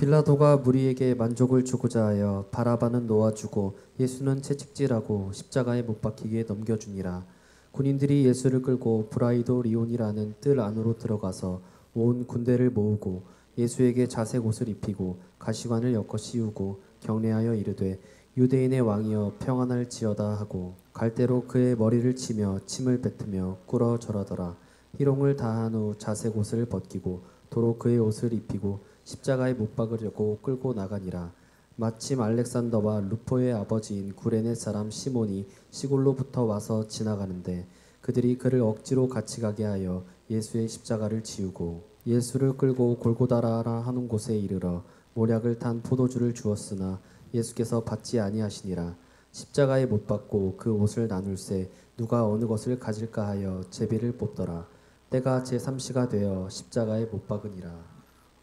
빌라도가 무리에게 만족을 주고자 하여 바라바는 놓아주고 예수는 채찍질하고 십자가에 못 박히게 넘겨주니라. 군인들이 예수를 끌고 브라이도 리온이라는 뜰 안으로 들어가서 온 군대를 모으고 예수에게 자색 옷을 입히고 가시관을 엮어 씌우고 경례하여 이르되 유대인의 왕이여 평안할지어다 하고 갈대로 그의 머리를 치며 침을 뱉으며 꿇어 절하더라. 희롱을 다한 후 자색 옷을 벗기고 도로 그의 옷을 입히고 십자가에 못 박으려고 끌고 나가니라. 마침 알렉산더와 루포의 아버지인 구레네 사람 시몬이 시골로부터 와서 지나가는데 그들이 그를 억지로 같이 가게 하여 예수의 십자가를 지우고 예수를 끌고 골고다라라 하는 곳에 이르러 모략을 탄 포도주를 주었으나 예수께서 받지 아니하시니라. 십자가에 못 박고 그 옷을 나눌새 누가 어느 것을 가질까 하여 제비를 뽑더라. 때가 제3시가 되어 십자가에 못 박으니라.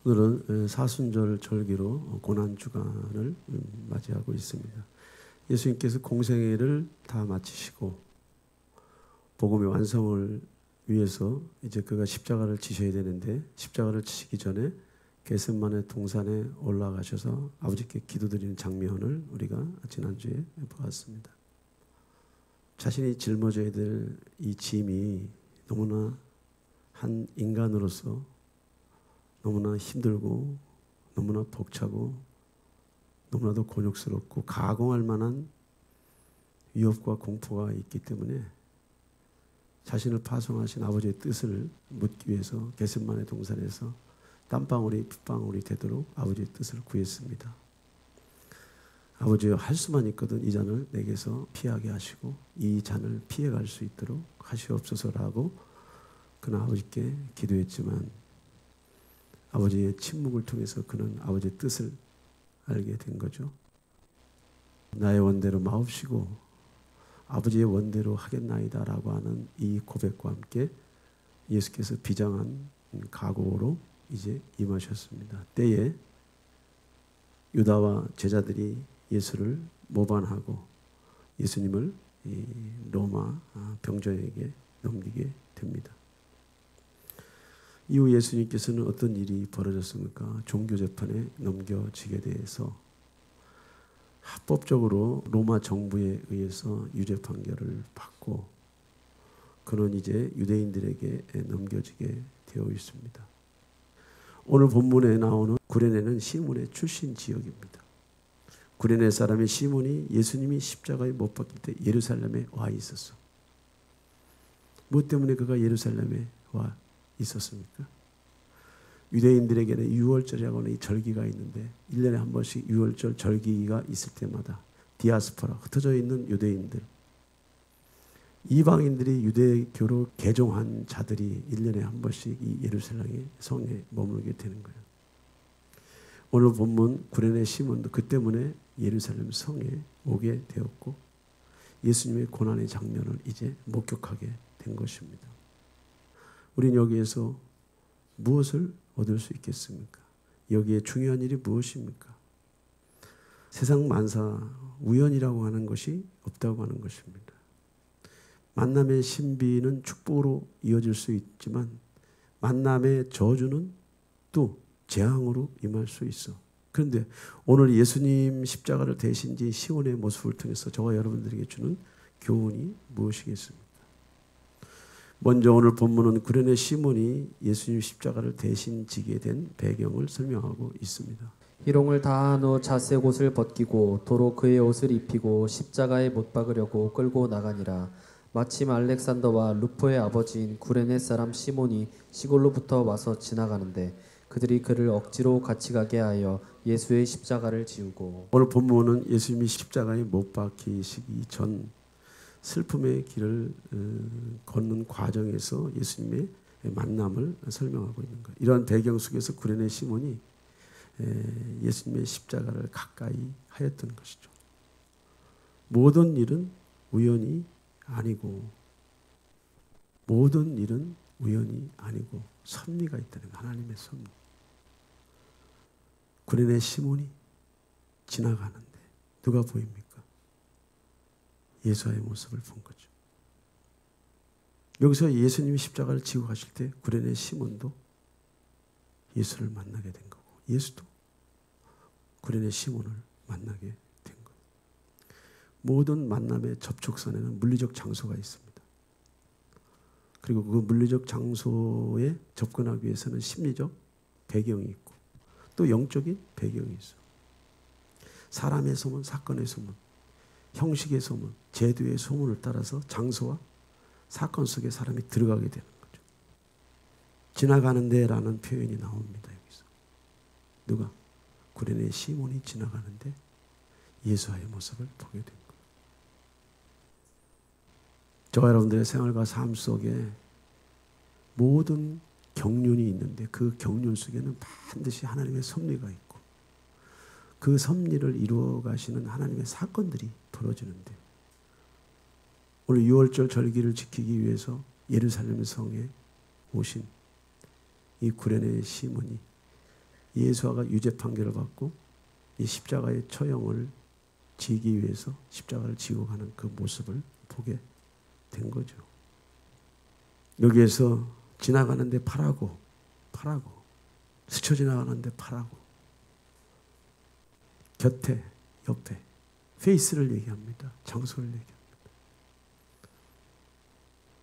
오늘은 사순절 절기로 고난주간을 맞이하고 있습니다. 예수님께서 공생애를 다 마치시고 복음의 완성을 위해서 이제 그가 십자가를 지셔야 되는데 십자가를 지시기 전에 겟세마네 동산에 올라가셔서 아버지께 기도드리는 장면을 우리가 지난주에 보았습니다. 자신이 짊어져야 될 이 짐이 너무나 한 인간으로서 너무나 힘들고 너무나 벅차고 너무나도 곤욕스럽고 가공할 만한 위협과 공포가 있기 때문에 자신을 파송하신 아버지의 뜻을 묻기 위해서 겟세마네 동산에서 땀방울이 핏방울이 되도록 아버지의 뜻을 구했습니다. 아버지여, 할 수만 있거든 이 잔을 내게서 피하게 하시고 이 잔을 피해갈 수 있도록 하시옵소서라고 그는 아버지께 기도했지만 아버지의 침묵을 통해서 그는 아버지의 뜻을 알게 된 거죠. 나의 원대로 마옵시고 아버지의 원대로 하겠나이다 라고 하는 이 고백과 함께 예수께서 비장한 각오로 이제 임하셨습니다. 때에 유다와 제자들이 예수를 모반하고 예수님을 이 로마 병정에게 넘기게 됩니다. 이후 예수님께서는 어떤 일이 벌어졌습니까? 종교재판에 넘겨지게 돼서 합법적으로 로마 정부에 의해서 유죄 판결을 받고 그는 이제 유대인들에게 넘겨지게 되어 있습니다. 오늘 본문에 나오는 구레네는 시몬의 출신 지역입니다. 구레네 사람의 시몬이 예수님이 십자가에 못 박힐 때 예루살렘에 와 있었어. 무엇 때문에 그가 예루살렘에 와 있었습니까? 유대인들에게는 유월절이라고 하는 이 절기가 있는데 1년에 한 번씩 유월절 절기가 있을 때마다 디아스포라, 흩어져 있는 유대인들, 이방인들이 유대교로 개종한 자들이 1년에 한 번씩 이 예루살렘의 성에 머물게 되는 거예요. 오늘 본문 구레네 시몬도 그 때문에 예루살렘 성에 오게 되었고 예수님의 고난의 장면을 이제 목격하게 된 것입니다. 우리는 여기에서 무엇을 얻을 수 있겠습니까? 여기에 중요한 일이 무엇입니까? 세상 만사 우연이라고 하는 것이 없다고 하는 것입니다. 만남의 신비는 축복으로 이어질 수 있지만 만남의 저주는 또 재앙으로 임할 수 있어. 그런데 오늘 예수님 십자가를 대신 지 시온의 모습을 통해서 저와 여러분들에게 주는 교훈이 무엇이겠습니까? 먼저 오늘 본문은 구레네 시몬이 예수님 십자가를 대신 지게 된 배경을 설명하고 있습니다. 희롱을 다한 후 자색 옷을 벗기고 도로 그의 옷을 입히고 십자가에 못 박으려고 끌고 나가니라. 마침 알렉산더와 루포의 아버지인 구레네 사람 시몬이 시골로부터 와서 지나가는데 그들이 그를 억지로 같이 가게 하여 예수의 십자가를 지우고. 오늘 본문은 예수님이 십자가에 못 박히시기 전 슬픔의 길을 걷는 과정에서 예수님의 만남을 설명하고 있는 거예요. 이러한 배경 속에서 구레네 시몬이 예수님의 십자가를 가까이 하였던 것이죠. 모든 일은 우연이 아니고 모든 일은 우연이 아니고 섭리가 있다는 거예요. 하나님의 섭리. 구레네 시몬이 지나가는데 누가 보입니까? 예수의 모습을 본 거죠. 여기서 예수님이 십자가를 지고 가실 때 구레네 시몬도 예수를 만나게 된 거고 예수도 구레네 시몬을 만나게 된 거예요. 모든 만남의 접촉선에는 물리적 장소가 있습니다. 그리고 그 물리적 장소에 접근하기 위해서는 심리적 배경이 있고 또 영적인 배경이 있어. 사람의 소문, 사건의 소문, 형식의 소문, 제도의 소문을 따라서 장소와 사건 속에 사람이 들어가게 되는 거죠. 지나가는데 라는 표현이 나옵니다. 여기서. 누가? 구레네 시몬이 지나가는데 예수와의 모습을 보게 된 거예요. 저와 여러분들의 생활과 삶 속에 모든 경륜이 있는데 그 경륜 속에는 반드시 하나님의 섭리가 있고 그 섭리를 이루어 가시는 하나님의 사건들이 벌어지는데 오늘 6월절 절기를 지키기 위해서 예루살렘 성에 오신 이 구레네 시몬이 예수와가 유죄 판결을 받고 이 십자가의 처형을 지기 위해서 십자가를 지고 가는 그 모습을 보게 된 거죠. 여기에서 지나가는데 파라고 스쳐 지나가는데 파라고 곁에 옆에 페이스를 얘기합니다. 장소를 얘기합니다.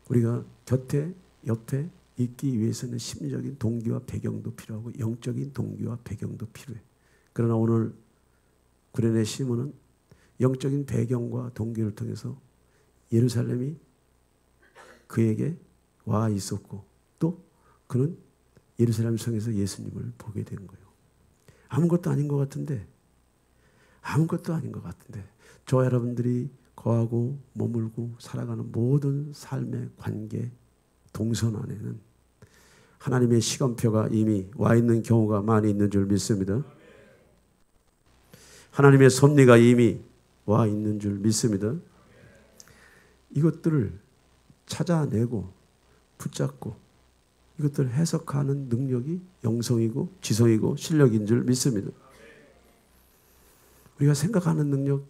우리가 곁에 옆에 있기 위해서는 심리적인 동기와 배경도 필요하고 영적인 동기와 배경도 필요해. 그러나 오늘 구레네 시몬은 영적인 배경과 동기를 통해서 예루살렘이 그에게 와 있었고 또 그는 예루살렘 성에서 예수님을 보게 된 거예요. 아무것도 아닌 것 같은데 저와 여러분들이 거하고 머물고 살아가는 모든 삶의 관계 동선 안에는 하나님의 시간표가 이미 와 있는 경우가 많이 있는 줄 믿습니다. 하나님의 섭리가 이미 와 있는 줄 믿습니다. 이것들을 찾아내고 붙잡고 이것들을 해석하는 능력이 영성이고 지성이고 실력인 줄 믿습니다. 우리가 생각하는 능력,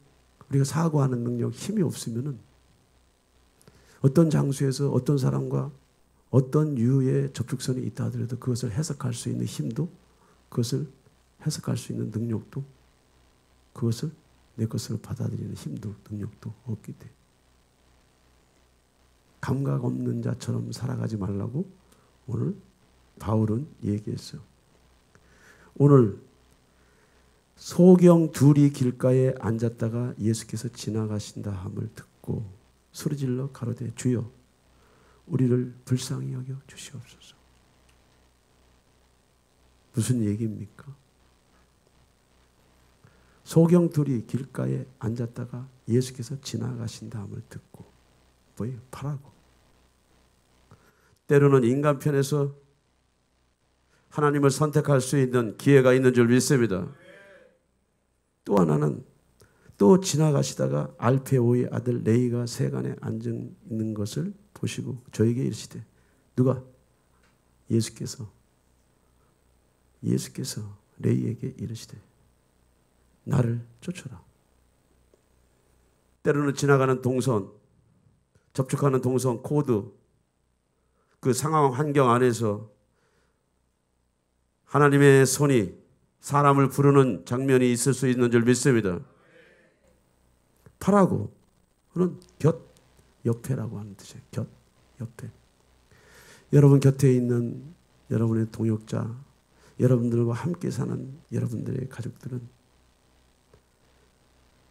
우리가 사고하는 능력, 힘이 없으면은 어떤 장소에서 어떤 사람과 어떤 유의 접촉선이 있다 하더라도 그것을 해석할 수 있는 힘도 그것을 해석할 수 있는 능력도 그것을 내 것으로 받아들이는 힘도 능력도 없기 때문에 감각 없는 자처럼 살아가지 말라고 오늘 바울은 얘기했어요. 오늘 소경 둘이 길가에 앉았다가 예수께서 지나가신다 함을 듣고 소리질러 가로되 주여 우리를 불쌍히 여겨 주시옵소서. 무슨 얘기입니까? 소경 둘이 길가에 앉았다가 예수께서 지나가신다 함을 듣고 뭐예요? 파라고. 때로는 인간 편에서 하나님을 선택할 수 있는 기회가 있는 줄 믿습니다. 또 하나는 또 지나가시다가 알페오의 아들 레이가 세간에 앉아 있는 것을 보시고 저에게 이르시되 누가? 예수께서 레이에게 이르시되 나를 쫓아라. 때로는 지나가는 동선, 접촉하는 동선 코드 그 상황 환경 안에서 하나님의 손이 사람을 부르는 장면이 있을 수 있는 줄 믿습니다. 파라고는 곁, 옆에라고 하는 뜻이에요. 곁, 옆에. 여러분 곁에 있는 여러분의 동역자, 여러분들과 함께 사는 여러분들의 가족들은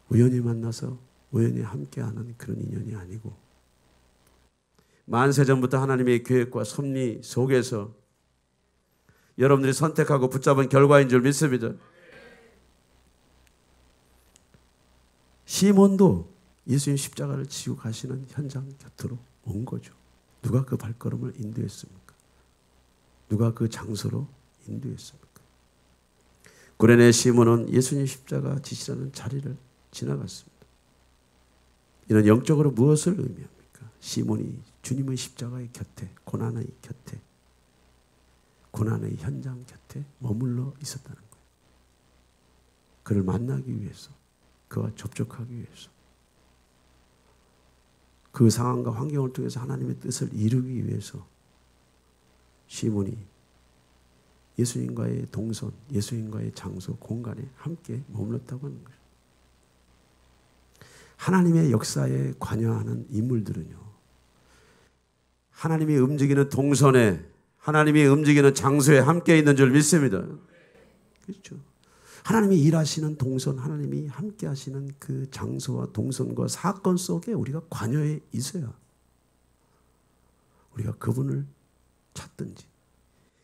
우연히 만나서 우연히 함께하는 그런 인연이 아니고 만세전부터 하나님의 계획과 섭리 속에서 여러분들이 선택하고 붙잡은 결과인 줄 믿습니다. 시몬도 예수님 십자가를 지고 가시는 현장 곁으로 온 거죠. 누가 그 발걸음을 인도했습니까? 누가 그 장소로 인도했습니까? 구레네 시몬은 예수님 십자가 지시라는 자리를 지나갔습니다. 이는 영적으로 무엇을 의미합니까? 시몬이 주님의 십자가의 곁에, 고난의 곁에, 고난의 현장 곁에 머물러 있었다는 거예요. 그를 만나기 위해서, 그와 접촉하기 위해서, 그 상황과 환경을 통해서 하나님의 뜻을 이루기 위해서 시몬이 예수님과의 동선, 예수님과의 장소, 공간에 함께 머물렀다고 하는 거예요. 하나님의 역사에 관여하는 인물들은요, 하나님이 움직이는 동선에, 하나님이 움직이는 장소에 함께 있는 줄 믿습니다. 그렇죠. 하나님이 일하시는 동선, 하나님이 함께 하시는 그 장소와 동선과 사건 속에 우리가 관여해 있어야 우리가 그분을 찾든지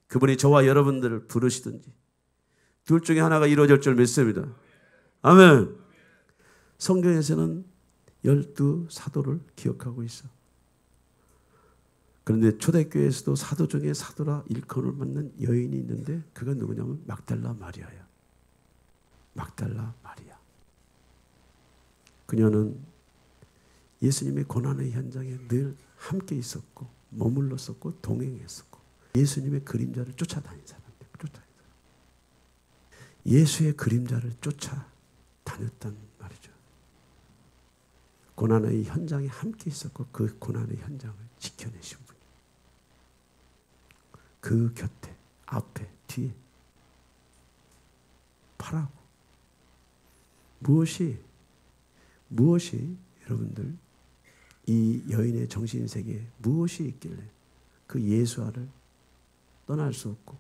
그분이 저와 여러분들을 부르시든지 둘 중에 하나가 이루어질 줄 믿습니다. 아멘. 성경에서는 12 사도를 기억하고 있어. 그런데 초대교회에서도 사도 중에 사도라 일컬을 받는 여인이 있는데 그가 누구냐면 막달라 마리아야. 막달라 마리아. 그녀는 예수님의 고난의 현장에 늘 함께 있었고 머물렀었고 동행했었고 예수님의 그림자를 쫓아다닌 사람이에요. 예수의 그림자를 쫓아다녔단 말이죠. 고난의 현장에 함께 있었고 그 고난의 현장을 지켜내신 분. 그 곁에, 앞에, 뒤에 바라고 무엇이 여러분들 이 여인의 정신세계에 무엇이 있길래 그 예수와를 떠날 수 없고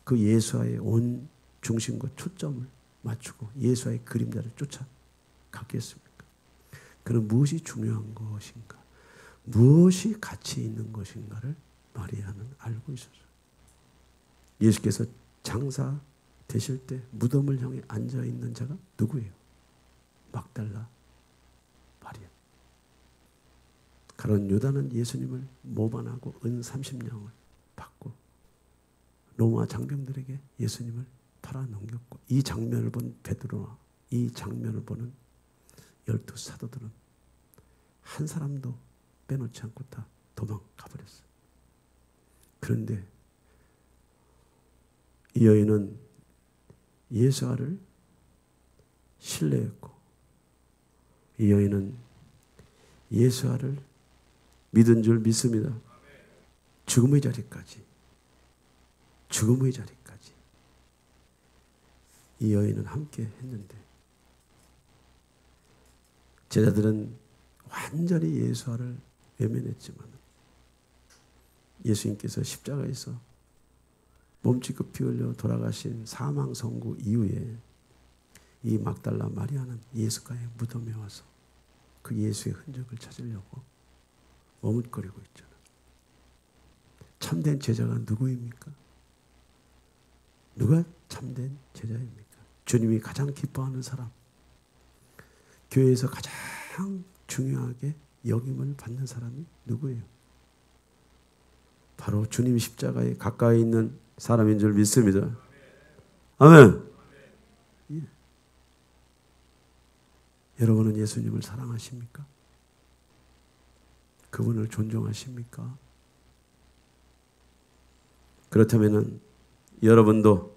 그 예수와의 온 중심과 초점을 맞추고 예수와의 그림자를 쫓아갔겠습니까? 그는 무엇이 중요한 것인가, 무엇이 가치 있는 것인가를 마리아는 알고 있었어요. 예수께서 장사 되실 때 무덤을 향해 앉아 있는 자가 누구예요? 막달라 마리아. 가룟 유다는 예수님을 모반하고 은 30냥을 받고 로마 장병들에게 예수님을 팔아 넘겼고 이 장면을 본 베드로와 이 장면을 보는 12 사도들은 한 사람도 빼놓지 않고 다 도망가 버렸어요. 그런데 이 여인은 예수를 신뢰했고 이 여인은 예수를 믿은 줄 믿습니다. 죽음의 자리까지 이 여인은 함께 했는데 제자들은 완전히 예수를 외면했지만 예수님께서 십자가에서 몸짓고 피 흘려 돌아가신 사망 선고 이후에 이 막달라 마리아는 예수가의 무덤에 와서 그 예수의 흔적을 찾으려고 머뭇거리고 있잖아요. 참된 제자가 누구입니까? 누가 참된 제자입니까? 주님이 가장 기뻐하는 사람, 교회에서 가장 중요하게 여김을 받는 사람이 누구예요? 바로 주님 십자가에 가까이 있는 사람인 줄 믿습니다. 아멘. 예. 여러분은 예수님을 사랑하십니까? 그분을 존중하십니까? 그렇다면 여러분도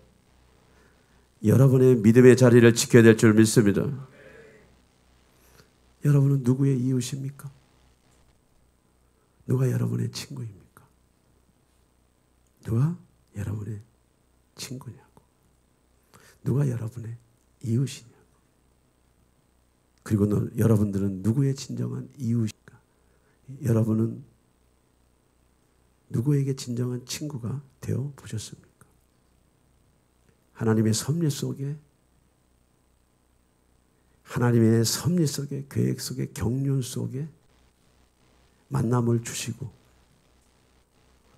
여러분의 믿음의 자리를 지켜야 될 줄 믿습니다. 여러분은 누구의 이웃입니까? 누가 여러분의 친구입니까? 누가 여러분의 친구냐고? 누가 여러분의 이웃이냐고? 그리고 여러분들은 누구의 진정한 이웃인가? 여러분은 누구에게 진정한 친구가 되어 보셨습니까? 하나님의 섭리 속에 계획 속에 경륜 속에 만남을 주시고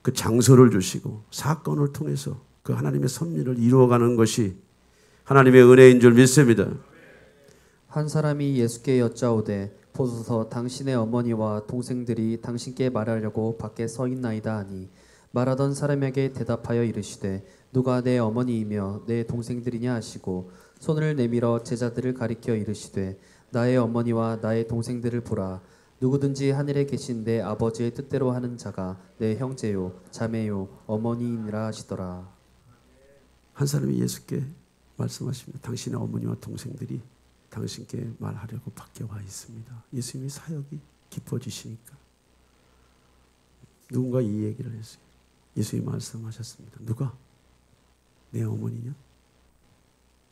그 장소를 주시고 사건을 통해서 그 하나님의 섭리를 이루어가는 것이 하나님의 은혜인 줄 믿습니다. 한 사람이 예수께 여짜오되 보소서 당신의 어머니와 동생들이 당신께 말하려고 밖에 서 있나이다 하니 말하던 사람에게 대답하여 이르시되 누가 내 어머니이며 내 동생들이냐 하시고 손을 내밀어 제자들을 가리켜 이르시되 나의 어머니와 나의 동생들을 보라. 누구든지 하늘에 계신 내 아버지의 뜻대로 하는 자가 내 형제요 자매요 어머니이니라 하시더라. 한 사람이 예수께 말씀하십니다. 당신의 어머니와 동생들이 당신께 말하려고 밖에 와 있습니다. 예수님이 사역이 깊어지시니까 누군가 이 얘기를 했어요. 예수님이 말씀하셨습니다. 누가 내 어머니냐?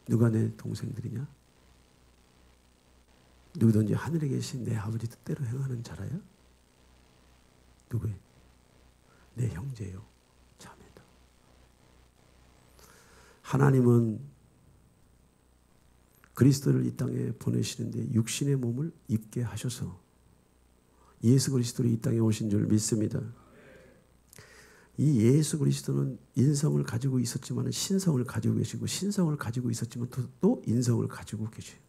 누가 내 동생들이냐? 누구든지 하늘에 계신 내 아버지 뜻대로 행하는 자라야? 누구예요? 내 형제요, 자매다. 하나님은 그리스도를 이 땅에 보내시는데 육신의 몸을 입게 하셔서 예수 그리스도로 이 땅에 오신 줄 믿습니다. 이 예수 그리스도는 인성을 가지고 있었지만 신성을 가지고 계시고 신성을 가지고 있었지만 또 인성을 가지고 계셔요.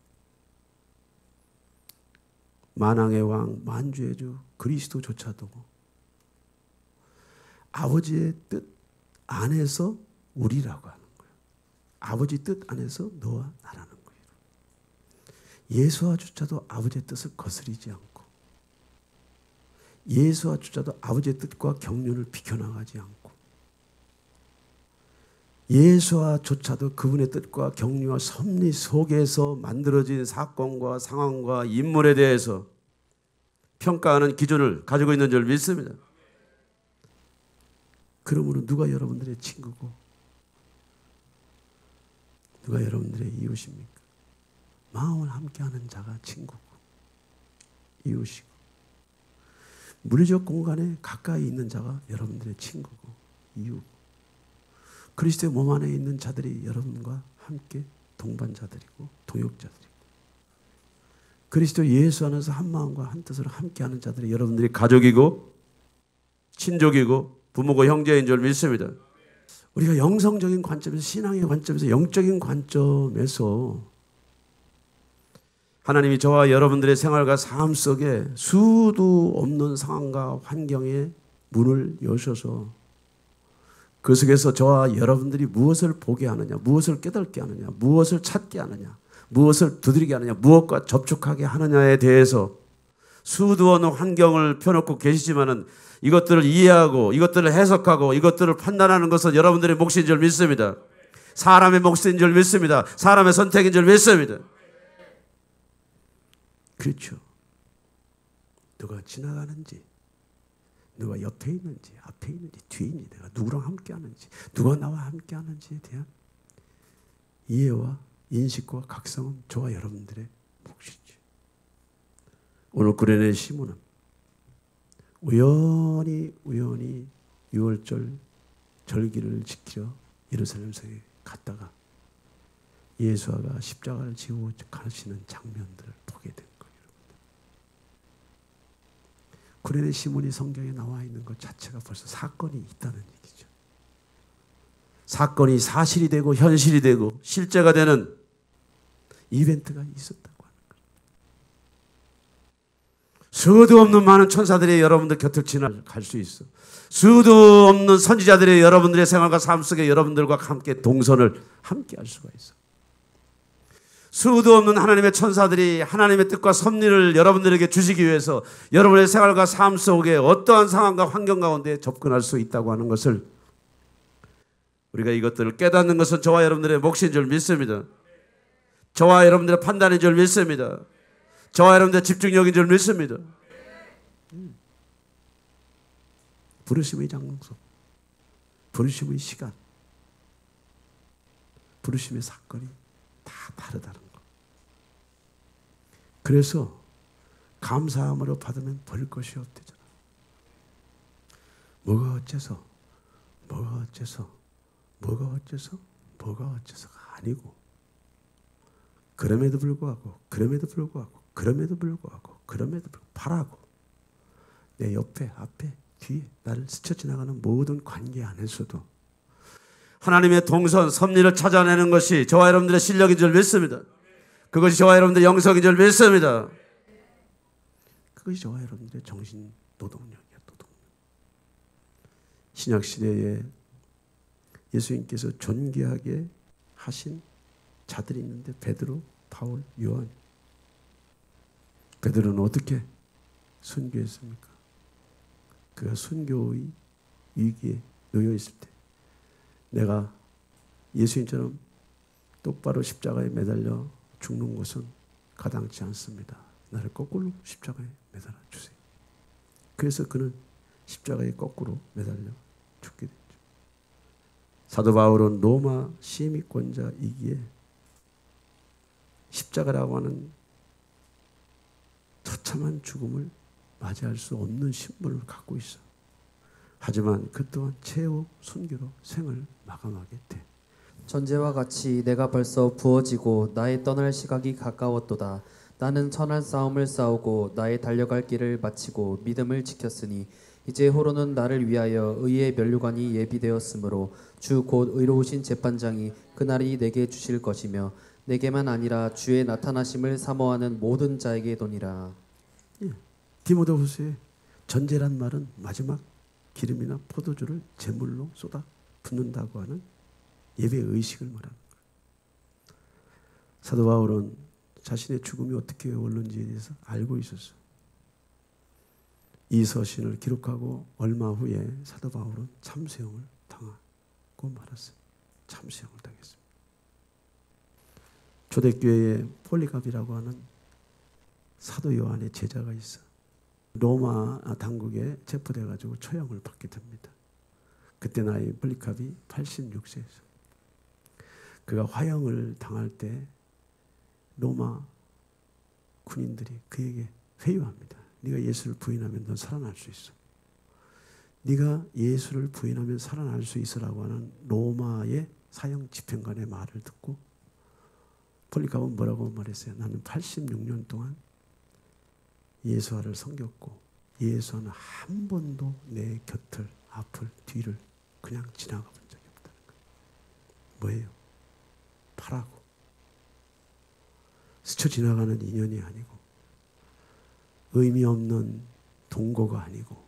만왕의 왕, 만주의 주 그리스도조차도 아버지의 뜻 안에서 우리라고 하는 거예요. 아버지 뜻 안에서 너와 나라는 거예요. 예수와조차도 아버지의 뜻을 거스리지 않고 예수와조차도 아버지의 뜻과 경륜을 비켜나가지 않고 예수와조차도 그분의 뜻과 경륜과 섭리 속에서 만들어진 사건과 상황과 인물에 대해서 평가하는 기준을 가지고 있는 줄 믿습니다. 그러므로 누가 여러분들의 친구고 누가 여러분들의 이웃입니까? 마음을 함께하는 자가 친구고 이웃이고 물리적 공간에 가까이 있는 자가 여러분들의 친구고 이웃. 그리스도의 몸 안에 있는 자들이 여러분과 함께 동반자들이고 동역자들이고 그리스도 예수 안에서 한 마음과 한 뜻으로 함께하는 자들이 여러분들이 가족이고 친족이고 부모고 형제인 줄 믿습니다. 우리가 영성적인 관점에서 신앙의 관점에서 영적인 관점에서 하나님이 저와 여러분들의 생활과 삶 속에 수도 없는 상황과 환경에 문을 여셔서 그 속에서 저와 여러분들이 무엇을 보게 하느냐, 무엇을 깨닫게 하느냐, 무엇을 찾게 하느냐, 무엇을 두드리게 하느냐, 무엇과 접촉하게 하느냐에 대해서 수도 없는 환경을 펴놓고 계시지만은 이것들을 이해하고 이것들을 해석하고 이것들을 판단하는 것은 여러분들의 몫인 줄 믿습니다. 사람의 몫인 줄 믿습니다. 사람의 선택인 줄 믿습니다. 그렇죠. 누가 지나가는지 누가 옆에 있는지 앞에 있는지 뒤에 있는지 내가 누구랑 함께 하는지 누가 나와 함께 하는지에 대한 이해와 인식과 각성은 저와 여러분들의 몫이죠. 오늘 구레네 시몬은 우연히 6월절 절기를 지키러 예루살렘 성에 갔다가 예수가 십자가를 지고 가시는 장면들을 보게 된 거예요. 구레네 시몬이 성경에 나와 있는 것 자체가 벌써 사건이 있다는 얘기죠. 사건이 사실이 되고 현실이 되고 실제가 되는 이벤트가 있었다고 하는 거예요. 수도 없는 많은 천사들이 여러분들 곁을 지나갈 수 있어. 수도 없는 선지자들이 여러분들의 생활과 삶 속에 여러분들과 함께 동선을 함께 할 수가 있어. 수도 없는 하나님의 천사들이 하나님의 뜻과 섭리를 여러분들에게 주시기 위해서 여러분의 생활과 삶 속에 어떠한 상황과 환경 가운데 접근할 수 있다고 하는 것을 우리가 이것들을 깨닫는 것은 저와 여러분들의 몫인 줄 믿습니다. 저와 여러분들의 판단인 줄 믿습니다. 저와 여러분들의 집중력인 줄 믿습니다. 부르심의 장소, 부르심의 시간, 부르심의 사건이 다 다르다는 거. 그래서 감사함으로 받으면 볼 것이 없대잖아. 뭐가 어째서 아니고 그럼에도 불구하고 바라고 내 옆에 앞에 뒤에 나를 스쳐 지나가는 모든 관계 안에서도 하나님의 동선 섭리를 찾아내는 것이 저와 여러분들의 실력인 줄 믿습니다. 그것이 저와 여러분들의 영성인 줄 믿습니다. 그것이 저와 여러분들의 정신 노동력이야. 신약시대에 예수님께서 존귀하게 하신 자들이 있는데 베드로, 바울, 요한. 베드로는 어떻게 순교했습니까? 그가 순교의 위기에 놓여 있을 때 내가 예수님처럼 똑바로 십자가에 매달려 죽는 것은 가당치 않습니다. 나를 거꾸로 십자가에 매달아 주세요. 그래서 그는 십자가에 거꾸로 매달려 죽게 됐죠. 사도 바울은 로마 시민권자이기에 십자가라고 하는 처참한 죽음을 맞이할 수 없는 신분을 갖고 있어. 하지만 그 또한 최후 순교로 생을 마감하게 돼. 전제와 같이 내가 벌써 부어지고 나의 떠날 시각이 가까웠도다. 나는 선한 싸움을 싸우고 나의 달려갈 길을 마치고 믿음을 지켰으니 이제 호로는 나를 위하여 의의 면류관이 예비되었으므로 주 곧 의로우신 재판장이 그날이 내게 주실 것이며 내게만 아니라 주의 나타나심을 사모하는 모든 자에게 도니라. 디모데후서에 전제란 말은 마지막 기름이나 포도주를 제물로 쏟아 붓는다고 하는 예배 의식을 말하는 거예요. 사도 바울은 자신의 죽음이 어떻게 올는지에 대해서 알고 있었어. 이 서신을 기록하고 얼마 후에 사도 바울은 참수형을 당하고 말았어요. 참수형을 당했습니다. 초대교회에 폴리갑이라고 하는 사도 요한의 제자가 있어. 로마 당국에 체포돼가지고 처형을 받게 됩니다. 그때 나이 폴리갑이 86세였어. 그가 화형을 당할 때 로마 군인들이 그에게 회유합니다. 네가 예수를 부인하면 넌 살아날 수 있어. 네가 예수를 부인하면 살아날 수 있어라고 하는 로마의 사형 집행관의 말을 듣고 폴리갑은 뭐라고 말했어요? 나는 86년 동안 예수와를 섬겼고 예수와는 한 번도 내 곁을, 앞을, 뒤를 그냥 지나가 본 적이 없다는 거예요. 뭐예요? 파라고. 스쳐 지나가는 인연이 아니고 의미 없는 동거가 아니고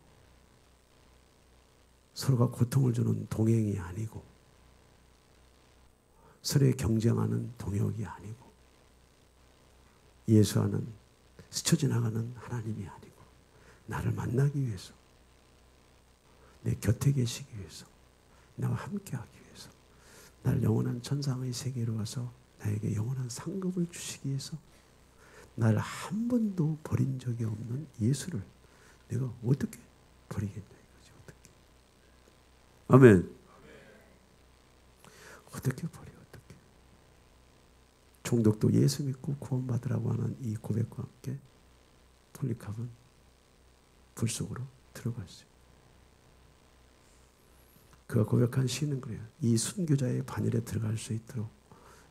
서로가 고통을 주는 동행이 아니고 서로의 경쟁하는 동역이 아니고 예수와는 스쳐 지나가는 하나님이 아니고 나를 만나기 위해서 내 곁에 계시기 위해서 나와 함께하기 위해서 나를 영원한 천상의 세계로 와서 나에게 영원한 상급을 주시기 위해서 나를 한 번도 버린 적이 없는 예수를 내가 어떻게 버리겠냐 이거지. 어떻게. 아멘. 어떻게 버려. 어떻게. 총독도 예수 믿고 구원받으라고 하는 이 고백과 함께 폴리갑은 불 속으로 들어갔어요. 그가 고백한 시는 그래요. 이 순교자의 반열에 들어갈 수 있도록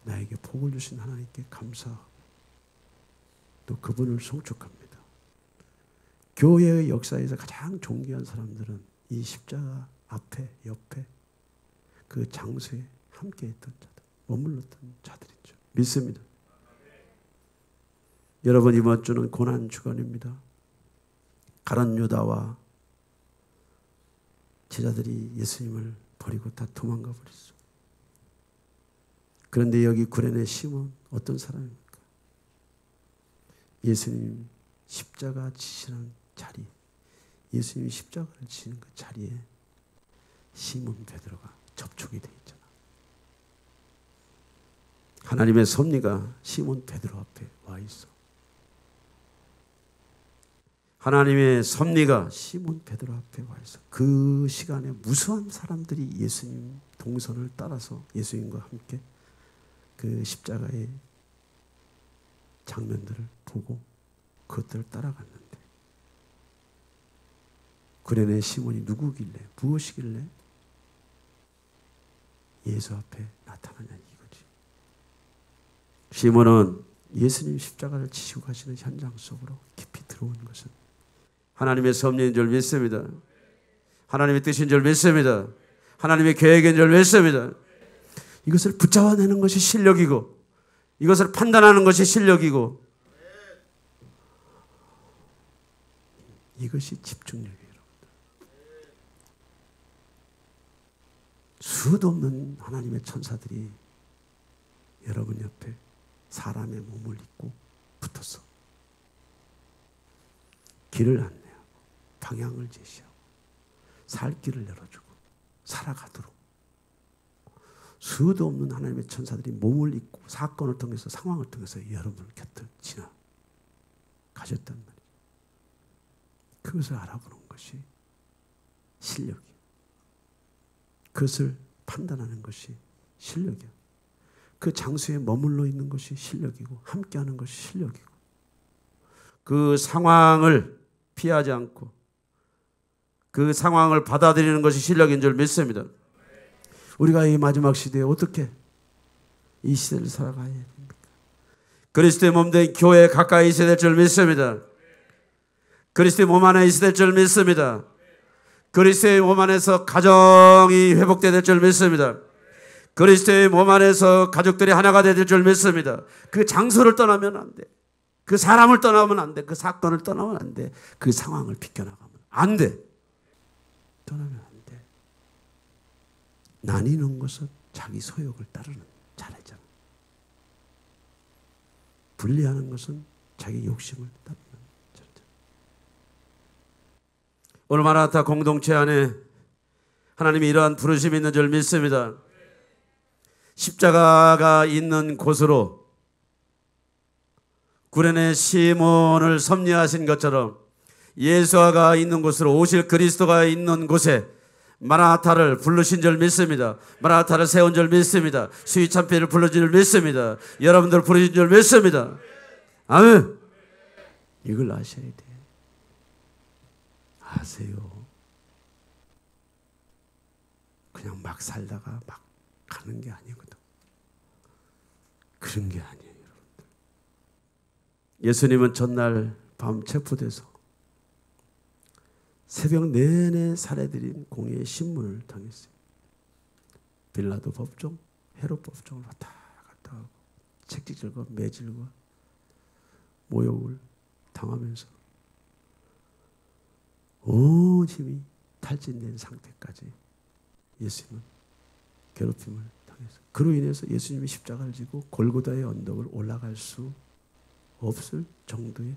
나에게 복을 주신 하나님께 감사하고 또 그분을 송축합니다. 교회의 역사에서 가장 존귀한 사람들은 이 십자가 앞에 옆에 그 장소에 함께했던 자들, 머물렀던 자들이죠. 믿습니다. 여러분 이번 주는 고난 주간입니다. 가룟 유다와 제자들이 예수님을 버리고 다 도망가 버렸어. 그런데 여기 구레네 시몬 어떤 사람입니까? 예수님 십자가 지시는 자리, 예수님이 십자가를 지시는 그 자리에 시몬 베드로가 접촉이 되어 있잖아. 하나님의 섭리가 시몬 베드로 앞에 와 있어. 하나님의 섭리가 시몬 베드로 앞에 와 있어. 그 시간에 무수한 사람들이 예수님 동선을 따라서 예수님과 함께 그 십자가의 장면들을 보고 그것들을 따라갔는데 구레네 시몬이 누구길래 무엇이길래 예수 앞에 나타나냐 이거지. 시몬은 예수님 십자가를 지시고 가시는 현장 속으로 깊이 들어온 것은 하나님의 섭리인 줄 믿습니다. 하나님의 뜻인 줄 믿습니다. 하나님의 계획인 줄 믿습니다. 이것을 붙잡아내는 것이 실력이고 이것을 판단하는 것이 실력이고 이것이 집중력이에요. 수도 없는 하나님의 천사들이 여러분 옆에 사람의 몸을 입고 붙었어. 길을 안내하고 방향을 제시하고 살 길을 열어주고 살아가도록 수도 없는 하나님의 천사들이 몸을 입고 사건을 통해서 상황을 통해서 여러분 곁을 지나가셨단 말이에요. 그것을 알아보는 것이 실력이에요. 그것을 판단하는 것이 실력이야. 그 장소에 머물러 있는 것이 실력이고 함께하는 것이 실력이고 그 상황을 피하지 않고 그 상황을 받아들이는 것이 실력인 줄 믿습니다. 우리가 이 마지막 시대에 어떻게 이 시대를 살아가야 됩니까? 그리스도의 몸된 교회에 가까이 있어야 될 줄 믿습니다. 그리스도의 몸 안에 있어야 될 줄 믿습니다. 그리스도의 몸 안에서 가정이 회복되어야 될 줄 믿습니다. 그리스도의 몸 안에서 가족들이 하나가 되어야 될 줄 믿습니다. 그 장소를 떠나면 안 돼. 그 사람을 떠나면 안 돼. 그 사건을 떠나면 안 돼. 그 상황을 비껴나가면 안 돼. 떠나면 안 돼. 나뉘는 것은 자기 소욕을 따르는 자래잖아. 분리하는 것은 자기 욕심을 따르는 자래잖아. 오늘 마라나타 공동체 안에 하나님이 이러한 부르심이 있는 줄 믿습니다. 십자가가 있는 곳으로 구레네 시몬을 섭리하신 것처럼 예수가 있는 곳으로 오실 그리스도가 있는 곳에 마라나타를 부르신 줄 믿습니다. 마라나타를 세운 줄 믿습니다. 수위참패를 불러준 줄 믿습니다. 여러분들 부르신 줄 믿습니다. 아멘. 이걸 아셔야 돼. 아세요. 그냥 막 살다가 막 가는 게 아니거든. 그런 게 아니에요, 여러분들. 예수님은 전날 밤 체포돼서 새벽 내내 살해드린 공의의 신문을 당했어요. 빌라도 법정, 헤롯 법정을 왔다 갔다 하고 책찍질과 매질과 모욕을 당하면서 온 힘이 탈진된 상태까지 예수님은 괴롭힘을 당했어요. 그로 인해서 예수님이 십자가를 지고 골고다의 언덕을 올라갈 수 없을 정도의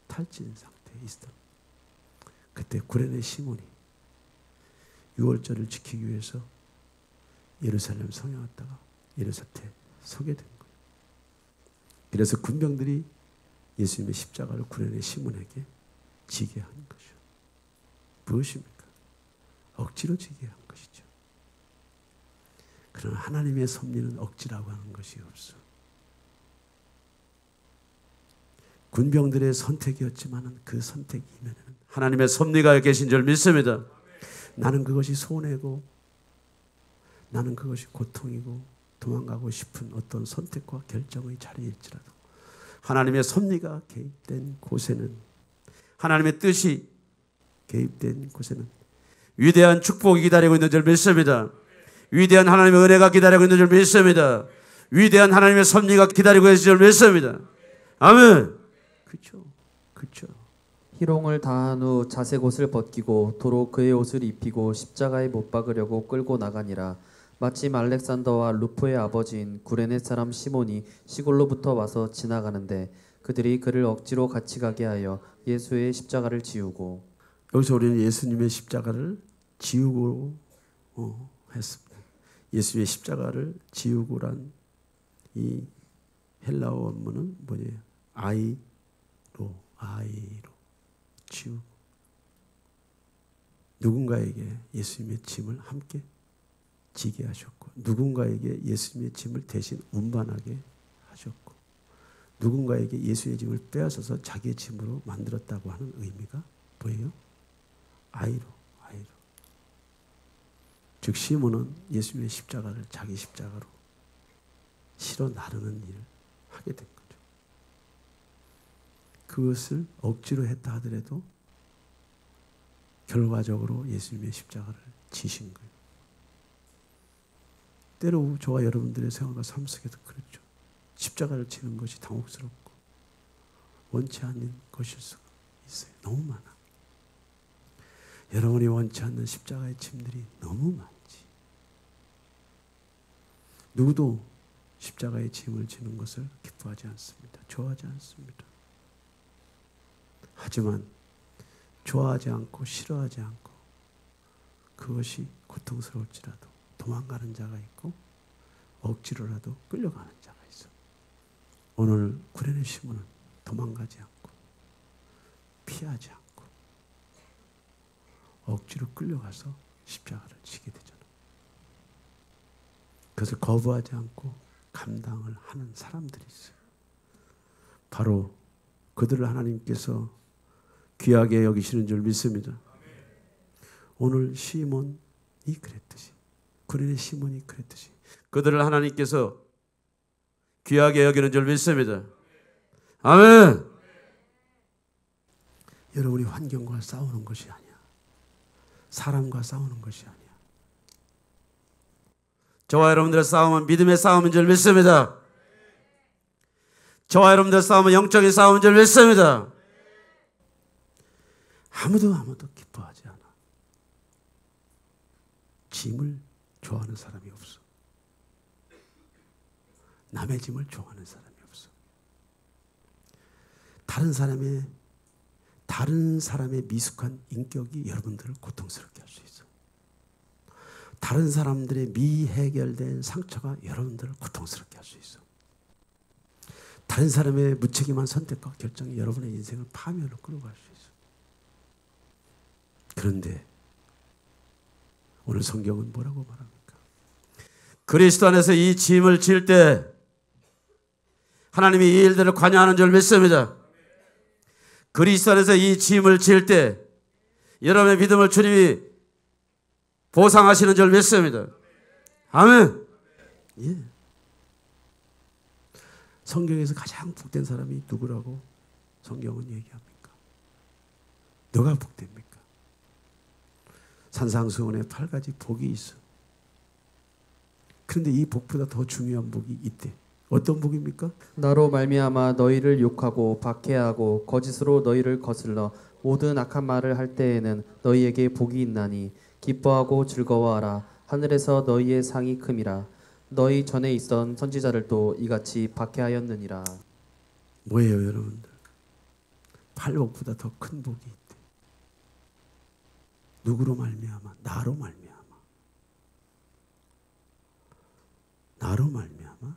탈진 상태에 있었다. 그때 구레네 시몬이 유월절을 지키기 위해서 예루살렘 성에 왔다가 예루사태 서게 된 거예요. 그래서 군병들이 예수님의 십자가를 구레네 시몬에게 지게 한 것이죠. 무엇입니까? 억지로 지게 한 것이죠. 그러나 하나님의 섭리는 억지라고 하는 것이 없어. 군병들의 선택이었지만 그 선택 이면에는 하나님의 섭리가 계신 줄 믿습니다. 나는 그것이 손해고 나는 그것이 고통이고 도망가고 싶은 어떤 선택과 결정의 자리일지라도 하나님의 섭리가 개입된 곳에는 하나님의 뜻이 개입된 곳에는 위대한 축복이 기다리고 있는 줄 믿습니다. 위대한 하나님의 은혜가 기다리고 있는 줄 믿습니다. 위대한 하나님의 섭리가 기다리고 있는 줄 믿습니다. 아멘. 그렇죠. 그렇죠. 희롱을 다한 후 자색 옷을 벗기고 도로 그의 옷을 입히고 십자가에 못 박으려고 끌고 나가니라. 마침 알렉산더와 루포의 아버지인 구레네 사람 시몬이 시골로부터 와서 지나가는데 그들이 그를 억지로 같이 가게 하여 예수의 십자가를 지우고. 여기서 우리는 예수님의 십자가를 지우고 했습니다. 예수의 십자가를 지우고란 이 헬라어 원문은 뭐예요? 아이로 지우고 누군가에게 예수님의 짐을 함께 지게 하셨고 누군가에게 예수님의 짐을 대신 운반하게 하셨고 누군가에게 예수의 짐을 빼앗아서 자기의 짐으로 만들었다고 하는 의미가 뭐예요? 아이로. 즉 시몬은 예수님의 십자가를 자기 십자가로 실어 나르는 일을 하게 된 거죠. 그것을 억지로 했다 하더라도 결과적으로 예수님의 십자가를 지신 거예요. 때로 저와 여러분들의 생활과 삶 속에도 그렇죠. 십자가를 지는 것이 당혹스럽고 원치 않는 것일 수가 있어요. 너무 많아. 여러분이 원치 않는 십자가의 짐들이 너무 많지. 누구도 십자가의 짐을 지는 것을 기뻐하지 않습니다. 좋아하지 않습니다. 하지만 좋아하지 않고 싫어하지 않고 그것이 고통스러울지라도 도망가는 자가 있고 억지로라도 끌려가는 자가 있어. 오늘 구레네 시몬은 도망가지 않고 피하지 않고 억지로 끌려가서 십자가를 지게 되잖아. 그것을 거부하지 않고 감당을 하는 사람들이 있어요. 바로 그들을 하나님께서 귀하게 여기시는 줄 믿습니다. 오늘 시몬이 그랬듯이, 구레네 시몬이 그랬듯이 그들을 하나님께서 귀하게 여기는 줄 믿습니다. 아멘. 여러분이 환경과 싸우는 것이 아니야. 사람과 싸우는 것이 아니야. 저와 여러분들의 싸움은 믿음의 싸움인 줄 믿습니다. 저와 여러분들의 싸움은 영적인 싸움인 줄 믿습니다. 아무도 기뻐하지 않아. 짐을 좋아하는 사람이 없어. 남의 짐을 좋아하는 사람이 없어. 다른 사람의 미숙한 인격이 여러분들을 고통스럽게 할 수 있어. 다른 사람들의 미해결된 상처가 여러분들을 고통스럽게 할 수 있어. 다른 사람의 무책임한 선택과 결정이 여러분의 인생을 파멸로 끌어갈 수 있어. 그런데 오늘 성경은 뭐라고 말합니까? 그리스도 안에서 이 짐을 질 때 하나님이 이 일들을 관여하는 줄 믿습니다. 그리스도 안에서 이 짐을 질 때 여러분의 믿음을 주님이 보상하시는 줄 믿습니다. 아멘. 예. 성경에서 가장 복된 사람이 누구라고 성경은 얘기합니까? 누가 복됩니까? 산상수훈에 8가지 복이 있어. 그런데 이 복보다 더 중요한 복이 있대. 어떤 복입니까? 나로 말미암아 너희를 욕하고 박해하고 거짓으로 너희를 거슬러 모든 악한 말을 할 때에는 너희에게 복이 있나니 기뻐하고 즐거워하라. 하늘에서 너희의 상이 큼이라. 너희 전에 있던 선지자들도 이같이 박해하였느니라. 뭐예요, 여러분들? 팔복보다 더 큰 복이 있대. 누구로 말미암아? 나로 말미암아. 나로 말미암아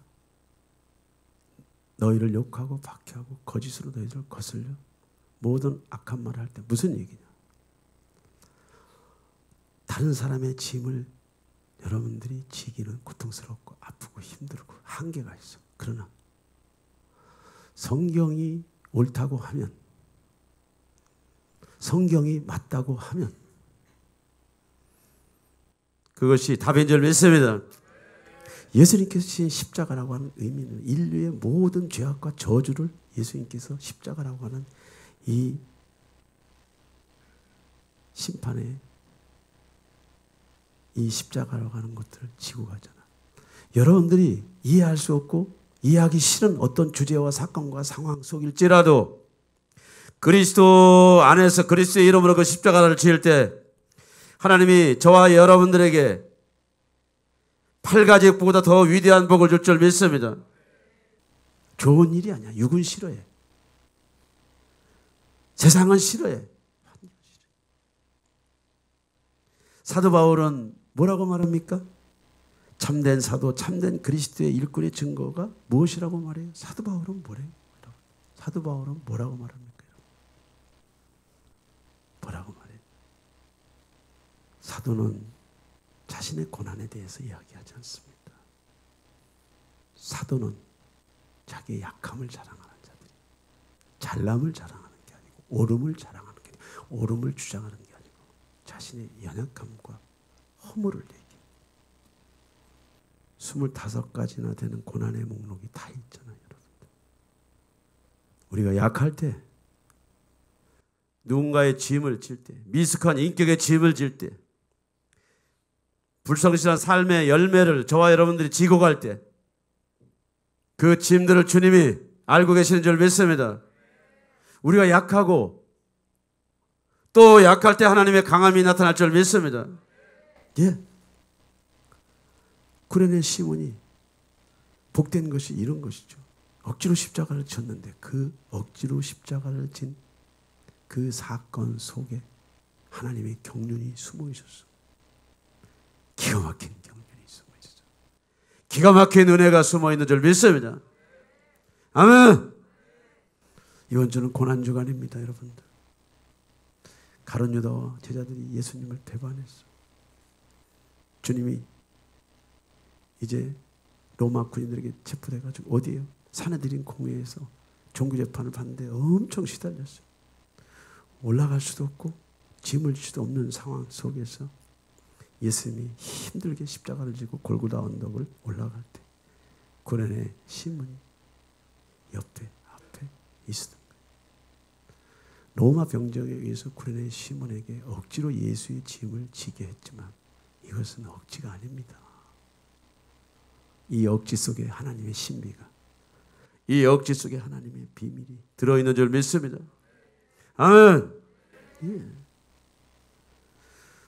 너희를 욕하고 박해하고 거짓으로 너희를 거슬려 모든 악한 말을 할 때 무슨 얘기냐? 다른 사람의 짐을 여러분들이 지기는 고통스럽고 아프고 힘들고 한계가 있어. 그러나 성경이 옳다고 하면, 성경이 맞다고 하면 그것이 답인 줄 믿습니다. 예수님께서 지신 십자가라고 하는 의미는 인류의 모든 죄악과 저주를 예수님께서 십자가라고 하는 이 심판에 이 십자가라고 하는 것들을 지고 가잖아. 여러분들이 이해할 수 없고 이해하기 싫은 어떤 주제와 사건과 상황 속일지라도 그리스도 안에서 그리스도의 이름으로 그 십자가를 지을 때 하나님이 저와 여러분들에게 8가지 복보다 더 위대한 복을 줄 줄 믿습니다. 좋은 일이 아니야. 육은 싫어해. 세상은 싫어해. 사도 바울은 뭐라고 말합니까? 참된 사도, 참된 그리스도의 일꾼의 증거가 무엇이라고 말해요? 사도 바울은 뭐래요? 사도 바울은 뭐라고 말합니까? 뭐라고 말해요? 사도는 자신의 고난에 대해서 이야기하지 않습니다. 사도는 자기의 약함을 자랑하는 자들이, 잘남을 자랑하는 게 아니고 옳음을 자랑하는 게 아니고 옳음을 주장하는 게 아니고 자신의 연약함과 허물을 얘기해요. 25가지나 되는 고난의 목록이 다 있잖아요, 여러분들. 우리가 약할 때, 누군가의 짐을 질 때, 미숙한 인격의 짐을 질 때, 불성실한 삶의 열매를 저와 여러분들이 지고 갈 때, 그 짐들을 주님이 알고 계시는 줄 믿습니다. 우리가 약하고 또 약할 때 하나님의 강함이 나타날 줄 믿습니다. 예. 구레네 시몬이 복된 것이 이런 것이죠. 억지로 십자가를 졌는데 그 억지로 십자가를 진 그 사건 속에 하나님의 경륜이 숨어 있었어. 기가 막힌 경륜이 숨어 있었어. 기가 막힌 은혜가 숨어 있는 줄 믿습니다. 아멘. 이번 주는 고난주간입니다, 여러분들. 가룟 유다와 제자들이 예수님을 배반했어. 주님이 이제 로마 군인들에게 체포돼가지고 어디에요? 사내들인 공회에서 종교재판을 받는데 엄청 시달렸어요. 올라갈 수도 없고 짐을 질 수도 없는 상황 속에서 예수님이 힘들게 십자가를 지고 골고다 언덕을 올라갈 때 구레네 시몬이 옆에 앞에 있었던 거예요. 로마 병정에 의해서 구레네 시몬에게 억지로 예수의 짐을 지게 했지만 이것은 억지가 아닙니다. 이 억지 속에 하나님의 신비가, 이 억지 속에 하나님의 비밀이 들어있는 줄 믿습니다. 아멘. 예.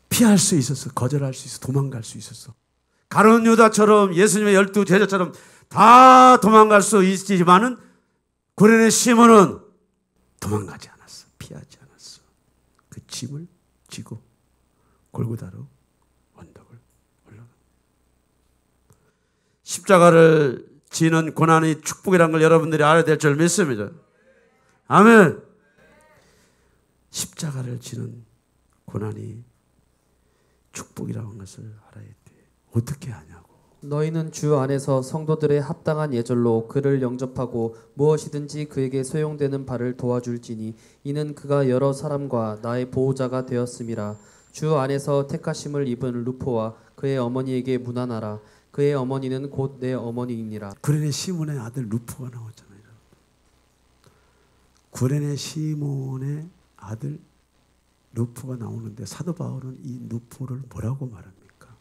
피할 수 있었어. 거절할 수 있어. 도망갈 수 있었어. 가룟 유다처럼 예수님의 12 제자처럼 다 도망갈 수 있지만은 구레네 시몬은 도망가지 않았어. 피하지 않았어. 그 짐을 지고 골고다로 언덕을 올라가. 십자가를 지는 고난이 축복이라는 걸 여러분들이 알아야 될 줄 믿습니다. 아멘. 십자가를 지는 고난이 축복이라는 것을 알아야 돼. 어떻게 하냐고. 너희는 주 안에서 성도들의 합당한 예절로 그를 영접하고 무엇이든지 그에게 소용되는 바를 도와줄지니 이는 그가 여러 사람과 나의 보호자가 되었음이라. 주 안에서 택하심을 입은 루포와 그의 어머니에게 문안하라. 그의 어머니는 곧 내 어머니이니라. 구레네 시몬의 아들 루포가 나오잖아요. 구레네 시몬의 아들 루포가 나오는데 사도 바울은 이 루포를 뭐라고 말합니까?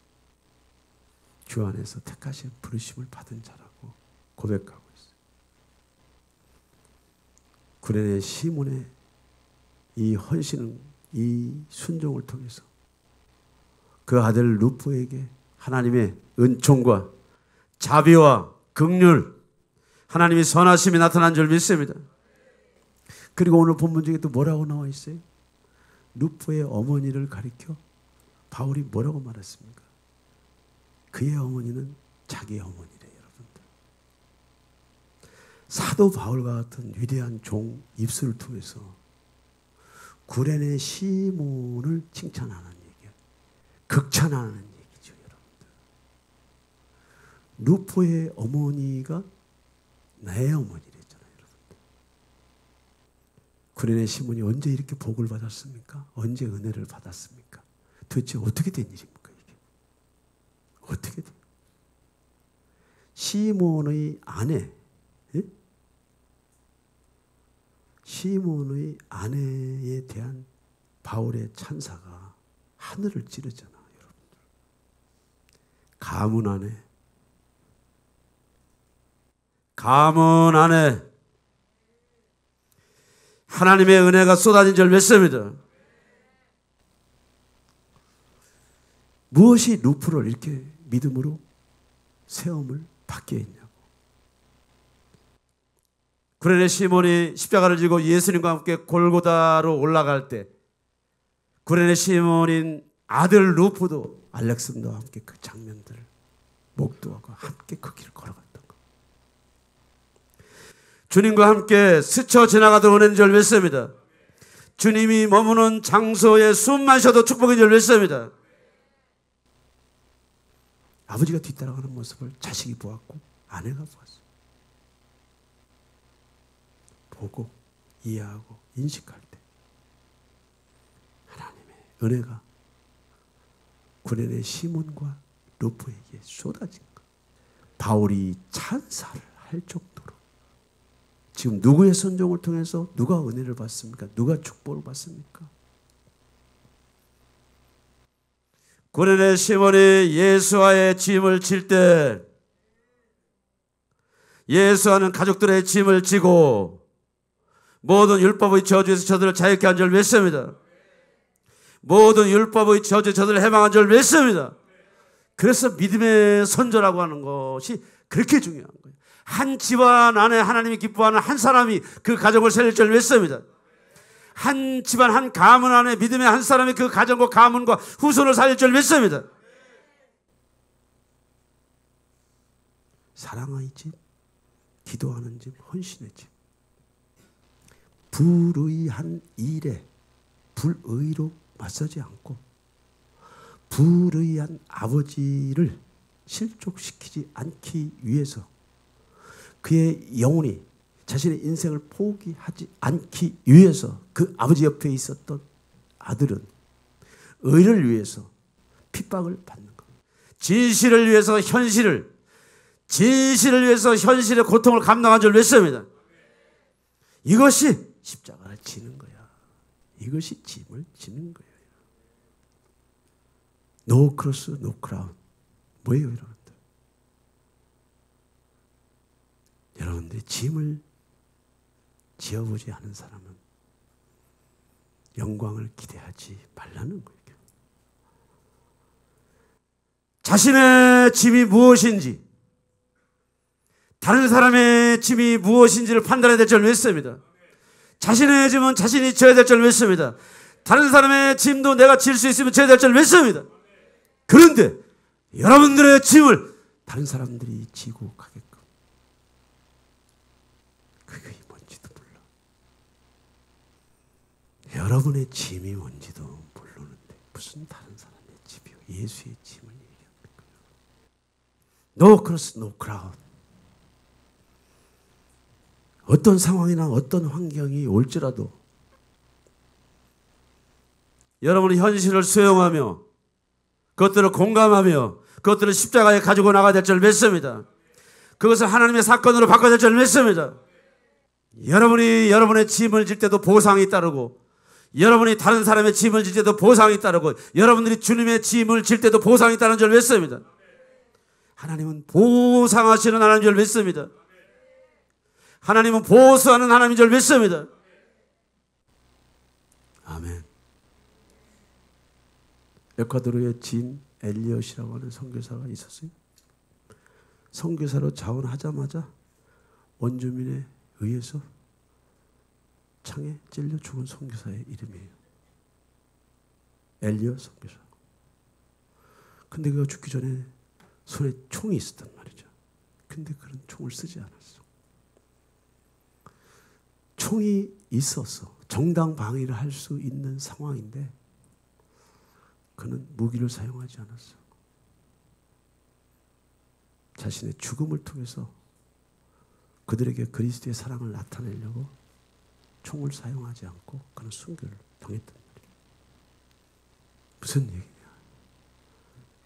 주 안에서 택하신 부르심을 받은 자라고 고백하고 있어요. 구레네 시몬의 이 헌신은, 이 순종을 통해서 그 아들 루포에게 하나님의 은총과 자비와 긍휼, 하나님의 선하심이 나타난 줄 믿습니다. 그리고 오늘 본문 중에 또 뭐라고 나와 있어요? 루포의 어머니를 가리켜 바울이 뭐라고 말했습니까? 그의 어머니는 자기의 어머니래요, 여러분들. 사도 바울과 같은 위대한 종 입술을 통해서 구레네 시몬을 칭찬하는 얘기예요. 극찬하는 얘기죠, 여러분들. 루포의 어머니가 내 어머니랬잖아요, 여러분들. 구레네 시몬이 언제 이렇게 복을 받았습니까? 언제 은혜를 받았습니까? 도대체 어떻게 된 일입니까? 어떻게 돼? 시몬의 아내, 예? 시몬의 아내에 대한 바울의 찬사가 하늘을 찌르잖아, 여러분들. 가문 아내, 가문 아내, 하나님의 은혜가 쏟아진 줄 믿습니다. 무엇이 루프를 이렇게 믿음으로 세움을 받게 했냐고. 구레네 시몬이 십자가를 지고 예수님과 함께 골고다로 올라갈 때 구레네 시몬인 아들 루프도 알렉산더와 함께 그 장면들을 목도하고 함께 그 길을 걸어갔던 것. 주님과 함께 스쳐 지나가던 은혜인 줄 믿습니다. 주님이 머무는 장소에 숨만 쉬어도 축복인 줄 믿습니다. 아버지가 뒤따라가는 모습을 자식이 보았고 아내가 보았어요. 보고 이해하고 인식할 때 하나님의 은혜가 구레네 시몬과 루포에게 쏟아진 것. 바울이 찬사를 할 정도로 지금 누구의 선종을 통해서 누가 은혜를 받습니까? 누가 축복을 받습니까? 구레네 시몬이 예수와의 짐을 질 때 예수와는 가족들의 짐을 지고 모든 율법의 저주에서 저들을 자유케 한 줄 믿습니다. 모든 율법의 저주에 저들을 해방한 줄 믿습니다. 그래서 믿음의 선조라고 하는 것이 그렇게 중요한 거예요. 한 집안 안에 하나님이 기뻐하는 한 사람이 그 가정을 살릴 줄 믿습니다. 한 집안 한 가문 안에 믿음의 한 사람이 그 가정과 가문과 후손을 살릴 줄 믿습니다. 사랑의 집, 기도하는 집, 헌신의 집. 불의한 일에 불의로 맞서지 않고 불의한 아버지를 실족시키지 않기 위해서 그의 영혼이 자신의 인생을 포기하지 않기 위해서 그 아버지 옆에 있었던 아들은 의를 위해서 핍박을 받는 겁니다. 진실을 위해서 현실을, 진실을 위해서 현실의 고통을 감당한 줄 믿습니다. 이것이 십자가를 지는 거야. 이것이 짐을 지는 거예요. No cross, no crown. 뭐예요, 여러분들? 여러분들이 짐을 지어보지 않은 사람은 영광을 기대하지 말라는 거예요. 자신의 짐이 무엇인지, 다른 사람의 짐이 무엇인지를 판단해야 될 줄 믿습니다. 자신의 짐은 자신이 져야 될 줄 믿습니다. 다른 사람의 짐도 내가 질 수 있으면 져야 될 줄 믿습니다. 그런데 여러분들의 짐을 다른 사람들이 지고 가게끔, 그게 뭔지도 몰라. 여러분의 짐이 뭔지도 모르는데 무슨 다른 사람의 짐이요, 예수의 짐을 얘기하는 거예요. No cross, no crown. 어떤 상황이나 어떤 환경이 올지라도 여러분은 현실을 수용하며 그것들을 공감하며 그것들을 십자가에 가지고 나가야 될 줄 믿습니다. 그것을 하나님의 사건으로 바꿔야 될 줄 믿습니다. 여러분이 여러분의 짐을 질 때도 보상이 따르고, 여러분이 다른 사람의 짐을 질 때도 보상이 따르고, 여러분들이 주님의 짐을 질 때도 보상이 따르는 줄 믿습니다. 하나님은 보상하시는 하나님인 줄 믿습니다. 하나님은 보수하는 하나님인 줄 믿습니다. 아멘. 에콰도르의 진 엘리엇이라고 하는 선교사가 있었어요. 선교사로 자원하자마자 원주민에 의해서 창에 찔려 죽은 선교사의 이름이에요. 엘리엇 선교사. 근데 그가 죽기 전에 손에 총이 있었단 말이죠. 근데 그런 총을 쓰지 않았어. 총이 있어서 정당 방위를 할 수 있는 상황인데 그는 무기를 사용하지 않았어. 자신의 죽음을 통해서 그들에게 그리스도의 사랑을 나타내려고 총을 사용하지 않고 그는 순교를 당했단 말이에요. 무슨 얘기냐?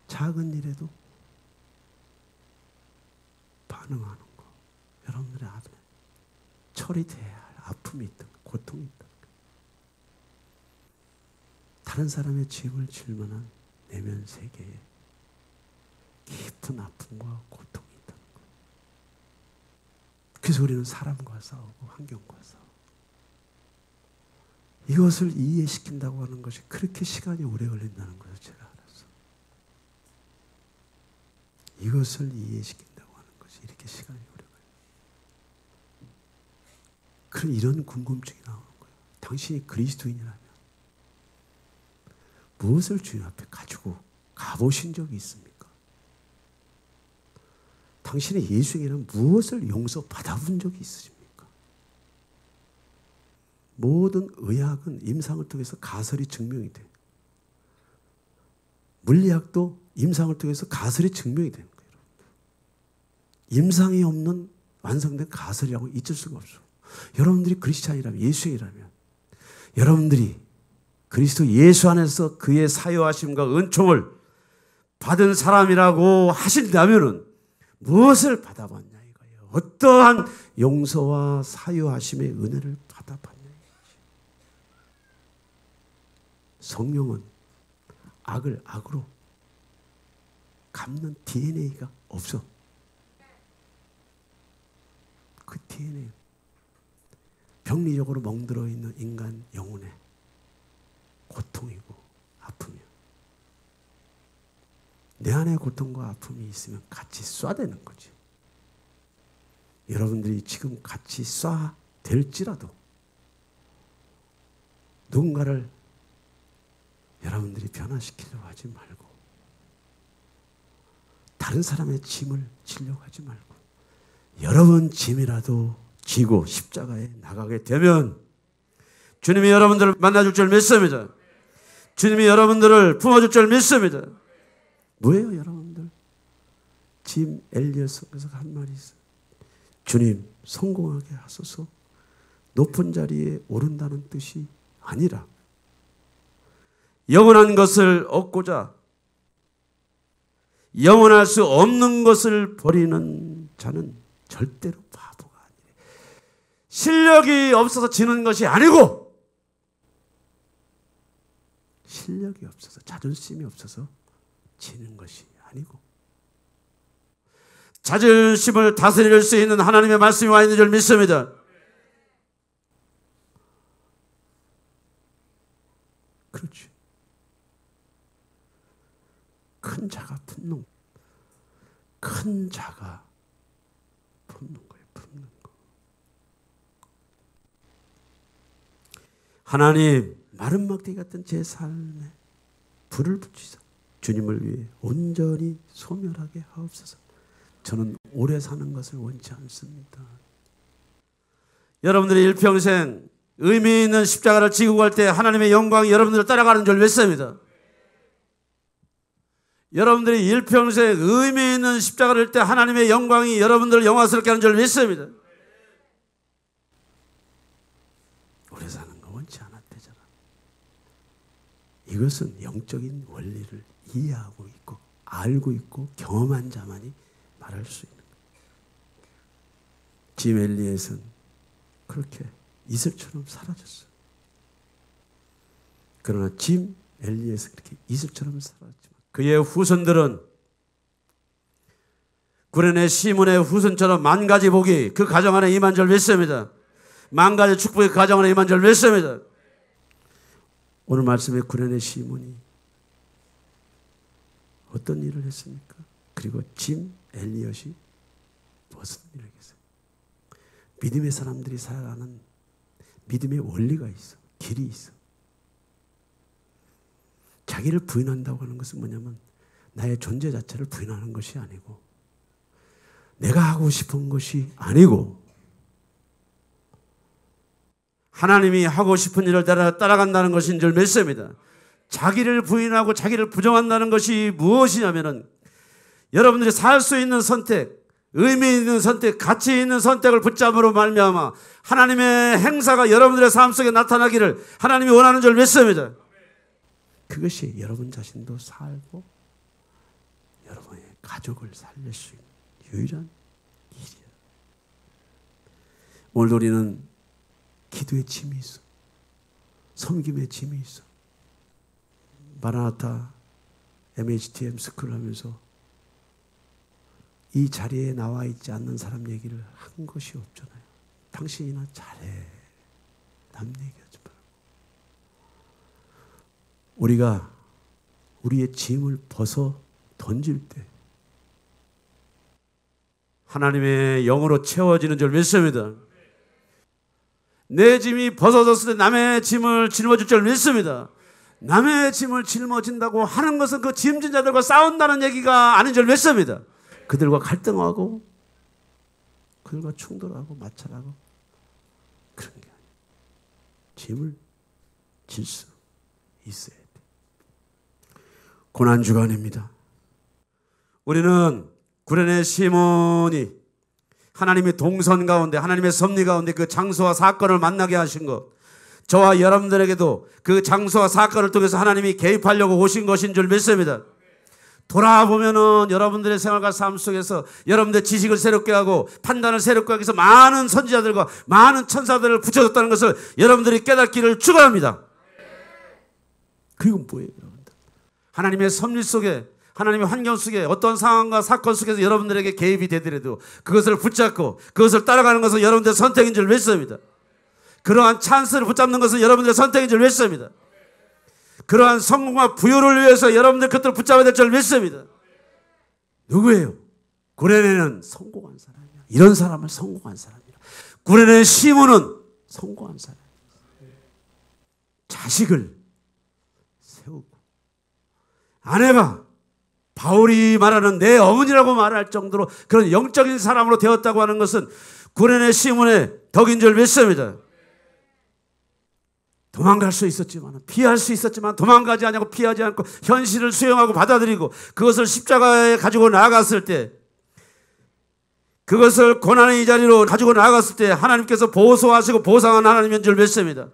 작은 일에도 반응하는 거. 여러분들의 아들은 처리돼야 할 아픔이 있다, 고통이 있다. 다른 사람의 짐을 질 만한 내면 세계에 깊은 아픔과 고통이 있다는 거예요. 그래서 우리는 사람과 싸우고 환경과 싸우고, 이것을 이해시킨다고 하는 것이 그렇게 시간이 오래 걸린다는 것을 제가 알았어. 이것을 이해시킨다고 하는 것이 이렇게 시간이 오래 걸려. 그런 이런 궁금증이 나오는 거예요. 당신이 그리스도인이라면 무엇을 주님 앞에 가지고 가보신 적이 있습니까? 당신의 예수에게는 무엇을 용서받아본 적이 있으십니까? 모든 의학은 임상을 통해서 가설이 증명이 돼요. 물리학도 임상을 통해서 가설이 증명이 되는 거예요. 임상이 없는 완성된 가설이라고 잊을 수가 없어. 여러분들이 크리스찬이라면, 예수인이라면, 여러분들이 그리스도 예수 안에서 그의 사유하심과 은총을 받은 사람이라고 하신다면은 무엇을 받아봤냐 이거예요. 어떠한 용서와 사유하심의 은혜를 받아봤냐 이거지. 성령은 악을 악으로 갚는 DNA가 없어. 그 DNA 병리적으로 멍들어 있는 인간 영혼에 고통이고 아픔이야. 내 안에 고통과 아픔이 있으면 같이 쏴대는 거지. 여러분들이 지금 같이 쏴댈지라도 누군가를 여러분들이 변화시키려고 하지 말고, 다른 사람의 짐을 지려고 하지 말고, 여러분 짐이라도 지고 십자가에 나가게 되면 주님이 여러분들을 만나줄 줄 믿습니다. 주님이 여러분들을 품어줄 줄 믿습니다. 뭐예요, 여러분들? 짐 엘리엇에서 한 말이 있어요. 주님 성공하게 하소서. 높은 자리에 오른다는 뜻이 아니라 영원한 것을 얻고자 영원할 수 없는 것을 버리는 자는 절대로 바보가 아니래. 실력이 없어서 지는 것이 아니고 실력이 없어서 자존심이 없어서 지는 것이 아니고 자존심을 다스릴 수 있는 하나님의 말씀이 와 있는 줄 믿습니다. 그렇죠. 큰 자가 품는, 큰 자가 품는 거예요. 품는 거. 하나님, 마른 막대기 같은 제 삶에 불을 붙이사 주님을 위해 온전히 소멸하게 하옵소서. 저는 오래 사는 것을 원치 않습니다. 여러분들이 일평생 의미 있는 십자가를 지고 갈 때 하나님의 영광이 여러분들을 따라가는 줄 믿습니다. 여러분들이 일평생 의미 있는 십자가를 때 하나님의 영광이 여러분들을 영화스럽게 하는 줄 믿습니다. 오래 사는 거 원치 않았대잖아. 이것은 영적인 원리를 이해하고 있고 알고 있고 경험한 자만이 말할 수 있는 거예요. 짐 엘리엇은 그렇게 이슬처럼 사라졌어요. 그러나 짐 엘리엇은 그렇게 이슬처럼 사라졌지만 그의 후손들은 구레네 시몬의 후손처럼 만 가지 복이 그 가정 안에 임한 줄 믿습니다. 만 가지 축복이 그 가정 안에 임한 줄 믿습니다. 오늘 말씀에 구레네 시몬이 어떤 일을 했습니까? 그리고 짐 엘리엇이 무슨 일을 했어요? 믿음의 사람들이 살아가는 믿음의 원리가 있어. 길이 있어. 자기를 부인한다고 하는 것은 뭐냐면 나의 존재 자체를 부인하는 것이 아니고 내가 하고 싶은 것이 아니고 하나님이 하고 싶은 일을 따라간다는 것인 줄 믿습니다. 자기를 부인하고 자기를 부정한다는 것이 무엇이냐면은 여러분들이 살 수 있는 선택, 의미 있는 선택, 가치 있는 선택을 붙잡으로 말미암아 하나님의 행사가 여러분들의 삶 속에 나타나기를 하나님이 원하는 줄 믿습니다. 그것이 여러분 자신도 살고 여러분의 가족을 살릴 수 있는 유일한 길이야. 오늘도 우리는 기도의 짐이 있어. 섬김의 짐이 있어. 마라나타 MHTM 스쿨을 하면서 이 자리에 나와 있지 않는 사람 얘기를 한 것이 없잖아요. 당신이나 잘해. 남 얘기하지 말고. 우리가 우리의 짐을 벗어 던질 때 하나님의 영으로 채워지는 줄 믿습니다. 내 짐이 벗어졌을 때 남의 짐을 짊어질 줄 믿습니다. 남의 짐을 짊어진다고 하는 것은 그 짐진 자들과 싸운다는 얘기가 아닌 줄 믿습니다. 그들과 갈등하고 그들과 충돌하고 마찰하고 그런 게 아니에요. 짐을 질 수 있어야 돼. 고난주간입니다. 우리는 구레네 시몬이 하나님의 동선 가운데 하나님의 섭리 가운데 그 장소와 사건을 만나게 하신 것, 저와 여러분들에게도 그 장소와 사건을 통해서 하나님이 개입하려고 오신 것인 줄 믿습니다. 돌아보면은 여러분들의 생활과 삶 속에서 여러분들의 지식을 새롭게 하고 판단을 새롭게 하기 위해서 많은 선지자들과 많은 천사들을 붙여줬다는 것을 여러분들이 깨닫기를 축원합니다. 그리고 뭐예요, 여러분들? 하나님의 섭리 속에, 하나님의 환경 속에 어떤 상황과 사건 속에서 여러분들에게 개입이 되더라도 그것을 붙잡고 그것을 따라가는 것은 여러분들의 선택인 줄 믿습니다. 그러한 찬스를 붙잡는 것은 여러분들의 선택인 줄 믿습니다. 그러한 성공과 부유를 위해서 여러분들 그것들을 붙잡아야 될 줄 믿습니다. 누구예요? 구레네는 성공한 사람이야. 이런 사람은 성공한 사람이야. 구레네 시몬은 성공한 사람이야. 자식을 세우고 아내가 바울이 말하는 내 어머니라고 말할 정도로 그런 영적인 사람으로 되었다고 하는 것은 구레네 시몬의 덕인 줄 믿습니다. 도망갈 수 있었지만, 피할 수 있었지만 도망가지 않고 피하지 않고 현실을 수용하고 받아들이고 그것을 십자가에 가지고 나아갔을 때 그것을 고난의 이 자리로 가지고 나갔을 때 하나님께서 보소하시고 보상한 하나님인 줄 믿습니다.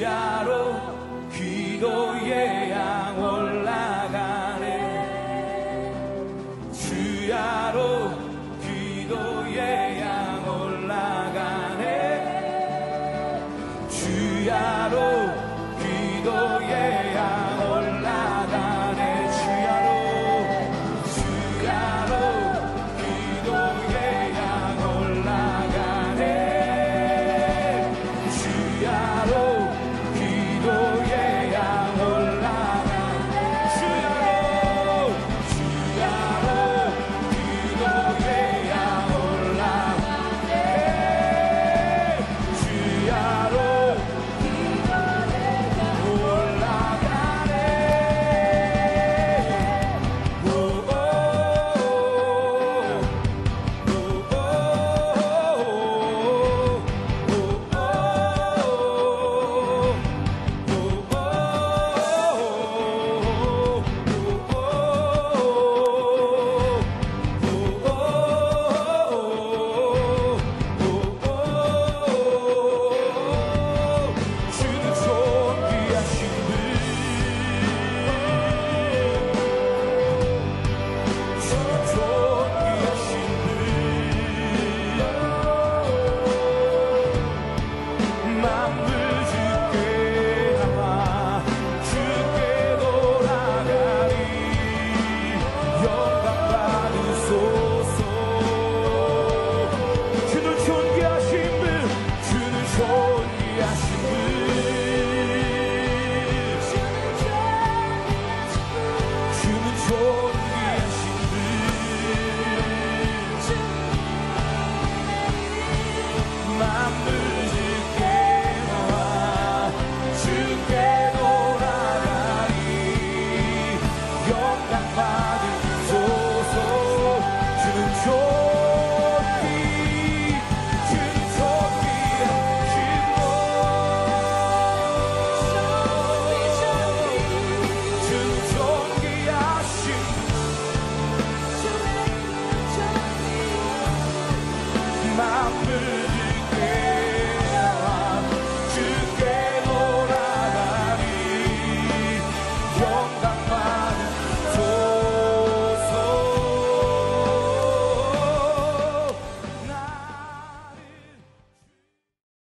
주야로 기도의